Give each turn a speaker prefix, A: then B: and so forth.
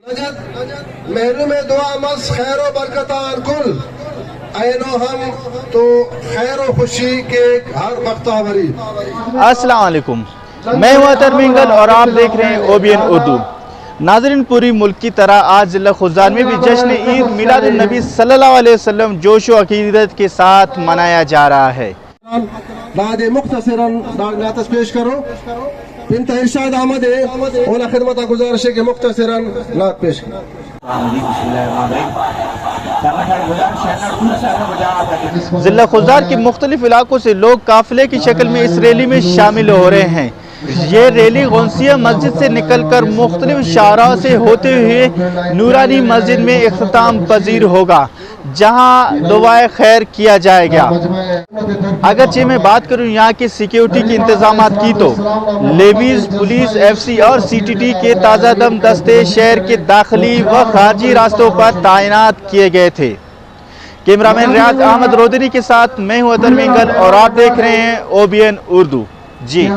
A: محروم دعا مس خیر و برکتان کل اینو ہم تو خیر و خوشی کے ہر بختاوری.
B: السلام علیکم، میں ہوں اطہر مینگل اور آپ دیکھ رہے ہیں OBN اردو. ناظرین، پوری ملک کی طرح آج ضلع خضدار میں بھی جشن عید میلاد النبی صلی اللہ علیہ وسلم جوش و عقیدت کے ساتھ منایا جا رہا ہے.
A: بعد مختصراً نعت پیش کرو. بنت ارشاد احمد ہے، اولا خدمت گزارش ہے کہ مختصراً نعت پیش کرو.
B: ضلع خضدار کے مختلف علاقوں سے لوگ قافلے کی شکل میں اس ریلی میں شامل ہو رہے ہیں. یہ ریلی غوثیہ مسجد سے نکل کر مختلف شاہراہ سے ہوتے ہوئے نورانی مسجد میں اختتام پذیر ہوگا، جہاں دعائے خیر کیا جائے گا. اگرچہ میں بات کروں یہاں کے سیکیورٹی کے انتظامات کی تو لیویز، پولیس، FC اور CTT کے تازہ دم دستے شہر کے داخلی و خارجی راستوں پر تعینات کیے گئے تھے. کیمرامین ریاض احمد رودری کے ساتھ میں ہوں اطہر مینگل اور آپ دیکھ رہے ہیں OBN اردو. جی